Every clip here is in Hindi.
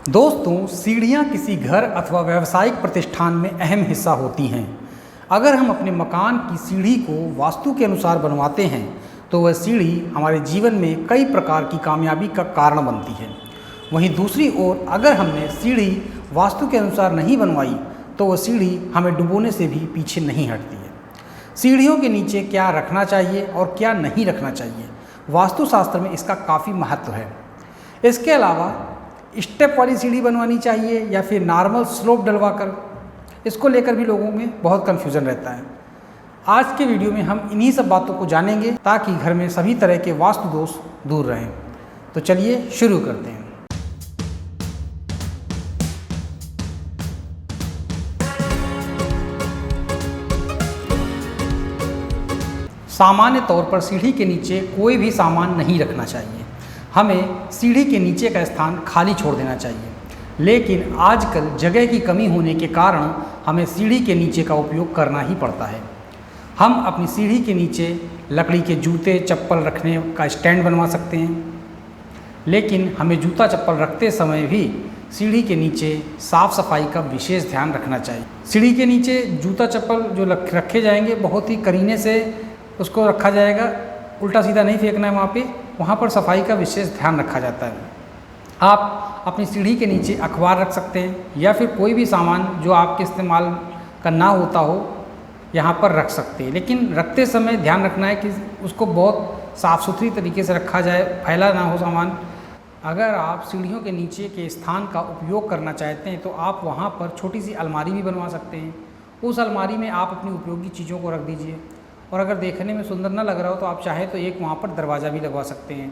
दोस्तों, सीढ़ियाँ किसी घर अथवा व्यावसायिक प्रतिष्ठान में अहम हिस्सा होती हैं। अगर हम अपने मकान की सीढ़ी को वास्तु के अनुसार बनवाते हैं तो वह सीढ़ी हमारे जीवन में कई प्रकार की कामयाबी का कारण बनती है। वहीं दूसरी ओर अगर हमने सीढ़ी वास्तु के अनुसार नहीं बनवाई तो वह सीढ़ी हमें डुबोने से भी पीछे नहीं हटती है। सीढ़ियों के नीचे क्या रखना चाहिए और क्या नहीं रखना चाहिए, वास्तुशास्त्र में इसका काफ़ी महत्व है। इसके अलावा स्टेप वाली सीढ़ी बनवानी चाहिए या फिर नॉर्मल स्लोप डलवाकर, इसको लेकर भी लोगों में बहुत कन्फ्यूज़न रहता है। आज के वीडियो में हम इन्हीं सब बातों को जानेंगे ताकि घर में सभी तरह के वास्तु दोष दूर रहें। तो चलिए शुरू करते हैं। सामान्य तौर पर सीढ़ी के नीचे कोई भी सामान नहीं रखना चाहिए। हमें सीढ़ी के नीचे का स्थान खाली छोड़ देना चाहिए, लेकिन आजकल जगह की कमी होने के कारण हमें सीढ़ी के नीचे का उपयोग करना ही पड़ता है। हम अपनी सीढ़ी के नीचे लकड़ी के जूते चप्पल रखने का स्टैंड बनवा सकते हैं, लेकिन हमें जूता चप्पल रखते समय भी सीढ़ी के नीचे साफ़ सफाई का विशेष ध्यान रखना चाहिए। सीढ़ी के नीचे जूता चप्पल जो रखे जाएंगे बहुत ही करीने से उसको रखा जाएगा, उल्टा सीधा नहीं फेंकना है। वहाँ पर सफाई का विशेष ध्यान रखा जाता है। आप अपनी सीढ़ी के नीचे अखबार रख सकते हैं या फिर कोई भी सामान जो आपके इस्तेमाल का ना होता हो यहाँ पर रख सकते हैं, लेकिन रखते समय ध्यान रखना है कि उसको बहुत साफ़ सुथरी तरीके से रखा जाए, फैला ना हो सामान। अगर आप सीढ़ियों के नीचे के स्थान का उपयोग करना चाहते हैं तो आप वहाँ पर छोटी सी अलमारी भी बनवा सकते हैं। उस अलमारी में आप अपनी उपयोगी चीज़ों को रख दीजिए, और अगर देखने में सुंदर ना लग रहा हो तो आप चाहे तो एक वहाँ पर दरवाज़ा भी लगवा सकते हैं।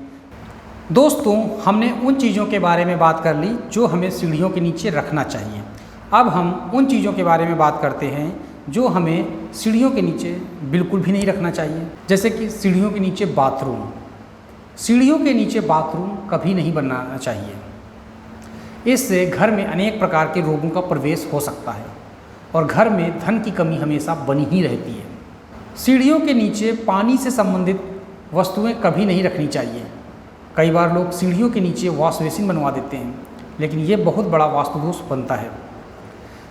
दोस्तों, हमने उन चीज़ों के बारे में बात कर ली जो हमें सीढ़ियों के नीचे रखना चाहिए। अब हम उन चीज़ों के बारे में बात करते हैं जो हमें सीढ़ियों के नीचे बिल्कुल भी नहीं रखना चाहिए, जैसे कि सीढ़ियों के नीचे बाथरूम। सीढ़ियों के नीचे बाथरूम कभी नहीं बनाना चाहिए। इससे घर में अनेक प्रकार के रोगों का प्रवेश हो सकता है और घर में धन की कमी हमेशा बनी ही रहती है। सीढ़ियों के नीचे पानी से संबंधित वस्तुएं कभी नहीं रखनी चाहिए। कई बार लोग सीढ़ियों के नीचे वॉश बेसिन बनवा देते हैं, लेकिन ये बहुत बड़ा वास्तु दोष बनता है।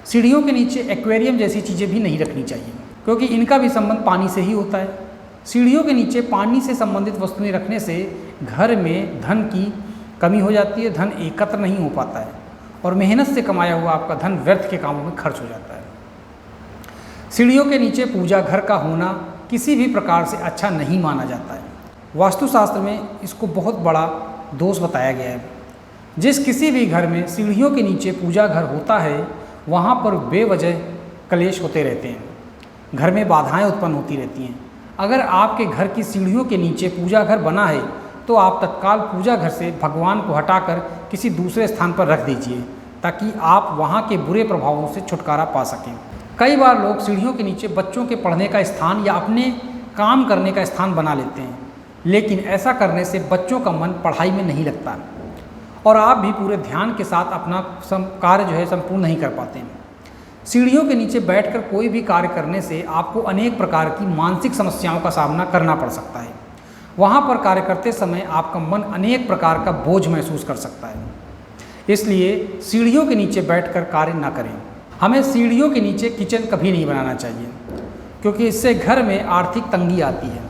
सीढ़ियों के नीचे एक्वेरियम जैसी चीज़ें भी नहीं रखनी चाहिए, क्योंकि इनका भी संबंध पानी से ही होता है। सीढ़ियों के नीचे पानी से संबंधित वस्तुएं रखने से घर में धन की कमी हो जाती है, धन एकत्र नहीं हो पाता है और मेहनत से कमाया हुआ आपका धन व्यर्थ के कामों में खर्च हो जाता है। सीढ़ियों के नीचे पूजा घर का होना किसी भी प्रकार से अच्छा नहीं माना जाता है। वास्तुशास्त्र में इसको बहुत बड़ा दोष बताया गया है। जिस किसी भी घर में सीढ़ियों के नीचे पूजा घर होता है वहाँ पर बेवजह कलेश होते रहते हैं, घर में बाधाएं उत्पन्न होती रहती हैं। अगर आपके घर की सीढ़ियों के नीचे पूजा घर बना है तो आप तत्काल पूजा घर से भगवान को हटाकर किसी दूसरे स्थान पर रख दीजिए, ताकि आप वहाँ के बुरे प्रभावों से छुटकारा पा सकें। कई बार लोग सीढ़ियों के नीचे बच्चों के पढ़ने का स्थान या अपने काम करने का स्थान बना लेते हैं, लेकिन ऐसा करने से बच्चों का मन पढ़ाई में नहीं लगता और आप भी पूरे ध्यान के साथ अपना कार्य संपूर्ण नहीं कर पाते हैं। सीढ़ियों के नीचे बैठकर कोई भी कार्य करने से आपको अनेक प्रकार की मानसिक समस्याओं का सामना करना पड़ सकता है। वहाँ पर कार्य करते समय आपका मन अनेक प्रकार का बोझ महसूस कर सकता है। इसलिए सीढ़ियों के नीचे बैठकर कार्य ना करें। हमें सीढ़ियों के नीचे किचन कभी नहीं बनाना चाहिए, क्योंकि इससे घर में आर्थिक तंगी आती है।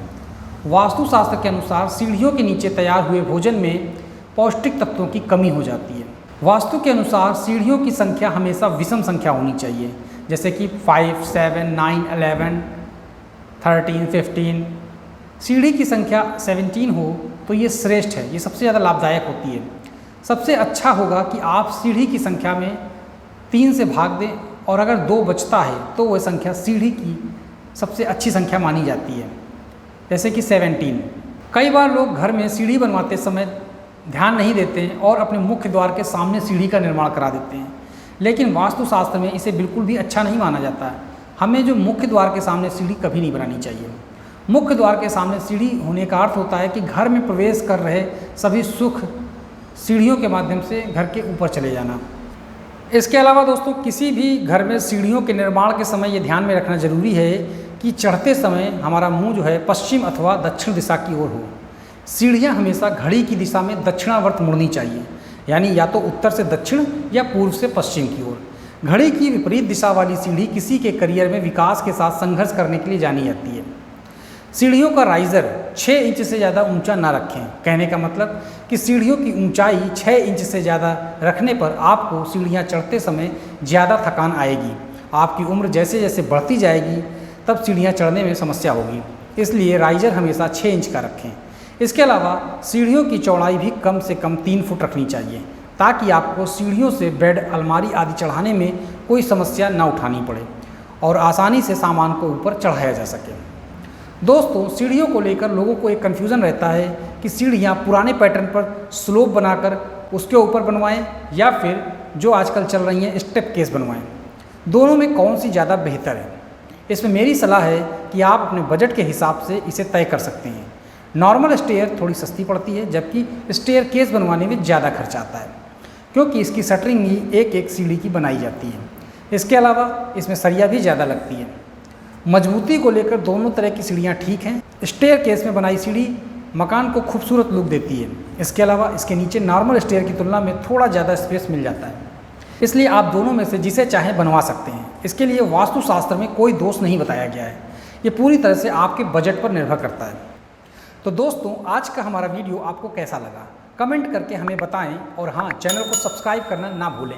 वास्तुशास्त्र के अनुसार सीढ़ियों के नीचे तैयार हुए भोजन में पौष्टिक तत्वों की कमी हो जाती है। वास्तु के अनुसार सीढ़ियों की संख्या हमेशा विषम संख्या होनी चाहिए, जैसे कि 5, 7, 9, 11, 13, 15। सीढ़ी की संख्या 17 हो तो ये श्रेष्ठ है, ये सबसे ज़्यादा लाभदायक होती है। सबसे अच्छा होगा कि आप सीढ़ी की संख्या में 3 से भाग दें, और अगर 2 बचता है तो वह संख्या सीढ़ी की सबसे अच्छी संख्या मानी जाती है, जैसे कि 17। कई बार लोग घर में सीढ़ी बनवाते समय ध्यान नहीं देते हैं और अपने मुख्य द्वार के सामने सीढ़ी का निर्माण करा देते हैं, लेकिन वास्तुशास्त्र में इसे बिल्कुल भी अच्छा नहीं माना जाता है। हमें जो मुख्य द्वार के सामने सीढ़ी कभी नहीं बनानी चाहिए। मुख्य द्वार के सामने सीढ़ी होने का अर्थ होता है कि घर में प्रवेश कर रहे सभी सुख सीढ़ियों के माध्यम से घर के ऊपर चले जाना। इसके अलावा दोस्तों, किसी भी घर में सीढ़ियों के निर्माण के समय ये ध्यान में रखना जरूरी है कि चढ़ते समय हमारा मुंह पश्चिम अथवा दक्षिण दिशा की ओर हो। सीढ़ियाँ हमेशा घड़ी की दिशा में दक्षिणावर्त मुड़नी चाहिए, यानी या तो उत्तर से दक्षिण या पूर्व से पश्चिम की ओर। घड़ी की विपरीत दिशा वाली सीढ़ी किसी के करियर में विकास के साथ संघर्ष करने के लिए जानी जाती है। सीढ़ियों का राइजर 6 इंच से ज़्यादा ऊंचा ना रखें। कहने का मतलब कि सीढ़ियों की ऊंचाई 6 इंच से ज़्यादा रखने पर आपको सीढ़ियां चढ़ते समय ज़्यादा थकान आएगी। आपकी उम्र जैसे जैसे बढ़ती जाएगी तब सीढ़ियां चढ़ने में समस्या होगी, इसलिए राइजर हमेशा 6 इंच का रखें। इसके अलावा सीढ़ियों की चौड़ाई भी कम से कम 3 फुट रखनी चाहिए, ताकि आपको सीढ़ियों से बेड, अलमारी आदि चढ़ाने में कोई समस्या ना उठानी पड़े और आसानी से सामान को ऊपर चढ़ाया जा सके। दोस्तों, सीढ़ियों को लेकर लोगों को एक कन्फ्यूज़न रहता है कि सीढ़ियाँ पुराने पैटर्न पर स्लोप बनाकर उसके ऊपर बनवाएं या फिर जो आजकल चल रही हैं स्टेप केस बनवाएं। दोनों में कौन सी ज़्यादा बेहतर है? इसमें मेरी सलाह है कि आप अपने बजट के हिसाब से इसे तय कर सकते हैं। नॉर्मल स्टेयर थोड़ी सस्ती पड़ती है, जबकि स्टेयर केस बनवाने में ज़्यादा खर्च आता है, क्योंकि इसकी शटरिंग ही एक एक सीढ़ी की बनाई जाती है। इसके अलावा इसमें सरिया भी ज़्यादा लगती है। मजबूती को लेकर दोनों तरह की सीढ़ियाँ ठीक हैं। स्टेयर केस में बनाई सीढ़ी मकान को खूबसूरत लुक देती है। इसके अलावा इसके नीचे नॉर्मल स्टेयर की तुलना में थोड़ा ज़्यादा स्पेस मिल जाता है, इसलिए आप दोनों में से जिसे चाहें बनवा सकते हैं। इसके लिए वास्तुशास्त्र में कोई दोष नहीं बताया गया है, ये पूरी तरह से आपके बजट पर निर्भर करता है। तो दोस्तों, आज का हमारा वीडियो आपको कैसा लगा कमेंट करके हमें बताएं और हाँ, चैनल को सब्सक्राइब करना ना भूलें।